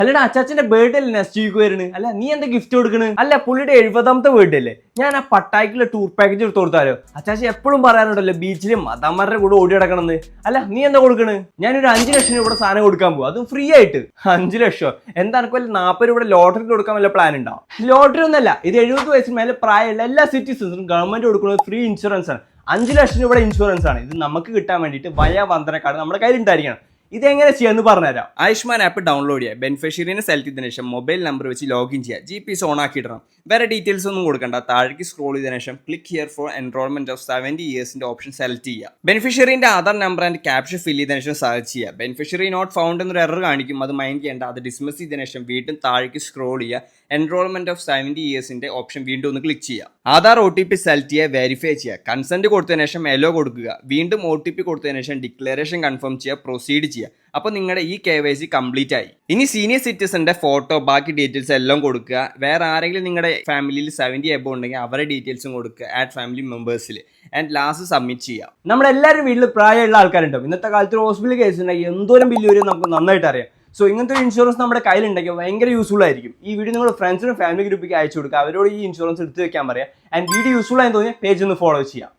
അല്ലടാ അച്ചാച്ചന്റെ ബർത്ത്ഡേ അല്ലേ next week വരുന്നത്. അല്ല നീ എന്താ ഗിഫ്റ്റ് കൊടുക്കണ്? അല്ല പുള്ളിയുടെ 70ാമത്തെ ബർത്ത്ഡേ അല്ലേ. ഞാൻ ആ പട്ടാക്കിലെ ടൂർ പാക്കേജ് എടുത്ത് കൊടുത്താലോ? അച്ചാച്ചി എപ്പോഴും പറയാറുണ്ടല്ലോ ബീച്ചിലും മദാമ്മരുടെ കൂടെ ഓടി നടക്കണം എന്ന്. അല്ല നീ എന്താ കൊടുക്കണ്? ഞാനൊരു 5 ലക്ഷം രൂപയുടെ സാധനം കൊടുക്കാൻ പോകും, അതും ഫ്രീ ആയിട്ട്. 5 ലക്ഷം എന്താ? എനിക്ക് വല്ല 40 രൂപയുടെ ലോട്ടറി കൊടുക്കാൻ വല്ല പ്ലാൻ ഉണ്ടോ? ലോട്ടറി ഒന്നല്ല, ഇത് 70 വയസ്സിന് മേലെ പ്രായമുള്ള എല്ലാ സിറ്റിസൺസിനും ഗവൺമെന്റ് കൊടുക്കുന്നത് ഫ്രീ ഇൻഷുറൻസ് ആണ്. 5 ലക്ഷം രൂപയുടെ ഇൻഷുറൻസ് ആണ്. ഇത് നമുക്ക് കിട്ടാൻ വേണ്ടിയിട്ട് വയ വന്ദന കാർഡ് നമ്മുടെ കയ്യിൽ ഉണ്ടായിരിക്കണം. ഇതെങ്ങനെ ചെയ്യാന്ന് പറഞ്ഞുതരാം. ആയുഷ്മാൻ ആപ്പ് ഡൗൺലോഡ് ചെയ്യുക, ബെനിഫിഷ്യറിനെ സെലക്ട് ചെയ്തതിനു ശേഷം മൊബൈൽ നമ്പർ വെച്ച് ലോഗിൻ ചെയ്യുക, GPS ഓൺ ആക്കിയിടണം. വേറെ ഡീറ്റെയിൽസ് ഒന്നും കൊടുക്കണ്ട. താഴേക്ക് സ്ക്രോൾ ചെയ്തതിനു ശേഷം click here for enrolment of 70 ഇയേഴ്സിന്റെ ഓപ്ഷൻ സെലക്ട് ചെയ്യുക. ബെനിഫിഷ്യറിന്റെ Aadhaar number and caption fill ചെയ്തതിനു ശേഷം സെർച്ച് ചെയ്യുക. ബെനിഫിഷ്യറി നോട്ട് ഫൗണ്ട് എന്നൊരു എറർ കാണിക്കും, അത് മൈൻഡ് ചെയ്യേണ്ട. അത് ഡിസ്മിസ് ചെയ്തതിനു ശേഷം വീണ്ടും താഴേക്ക് സ്ക്രോൾ ചെയ്യുക, എൻറോൾമെന്റ് ഓഫ് 70 ഇയേഴ്സിന്റെ ഓപ്ഷൻ വീണ്ടും ഒന്ന് ക്ലിക്ക് ചെയ്യുക. ആധാർ OTP സെലക്ട് ചെയ്യുക, വെരിഫൈ ചെയ്യുക. കൺസെന്റ് കൊടുത്തതിനു ശേഷം എലോ കൊടുക്കുക. വീണ്ടും OTP കൊടുത്തതിനു ശേഷം ഡിക്ലറേഷൻ കൺഫേം ചെയ്യുക, പ്രൊസീഡ് ചെയ്യുക. അപ്പോൾ നിങ്ങളുടെ ഈ KYC കംപ്ലീറ്റ് ആയി. ഇനി സീനിയർ സിറ്റിസന്റെ ഫോട്ടോ ബാക്കി ഡീറ്റെയിൽസ് എല്ലാം കൊടുക്കുക. വേറെ ആരെങ്കിലും നിങ്ങളുടെ ഫാമിലിയിൽ 70 എബോ ഉണ്ടെങ്കിൽ അവരുടെ ഡീറ്റെയിൽസും കൊടുക്കുക, ആഡ് ഫാമിലി മെമ്പേഴ്സിൽ. ആൻഡ് ലാസ്റ്റ് സബ്മിറ്റ് ചെയ്യാം. നമ്മളെല്ലാവരും വീട്ടിൽ പ്രായമുള്ള ആൾക്കാരുണ്ടാവും. ഇന്നത്തെ കാലത്ത് ഹോസ്പിറ്റൽ കേസ് ഉണ്ടെങ്കിൽ എന്തോരം ബില്ല് വരും നമുക്ക് നന്നായിട്ട് അറിയാം. സോ ഇങ്ങനത്തെ ഒരു ഇൻഷുറൻസ് നമ്മുടെ കയ്യിലുണ്ടെങ്കിൽ ഭയങ്കര യൂസ്ഫുൾ ആയിരിക്കും. ഈ വീഡിയോ നിങ്ങൾ ഫ്രണ്ട്സിനും ഫാമിലി ഗ്രൂപ്പിലേക്ക് അയച്ചു കൊടുക്കുക, അവരോട് ഈ ഇൻഷുറൻസ് എടുത്ത് വെക്കാൻ പറയാം. ആൻഡ് വീഡിയോ യൂസ്ഫുൾ ആയി തോന്നിയാൽ പേജ് ഒന്ന് ഫോളോ ചെയ്യാം.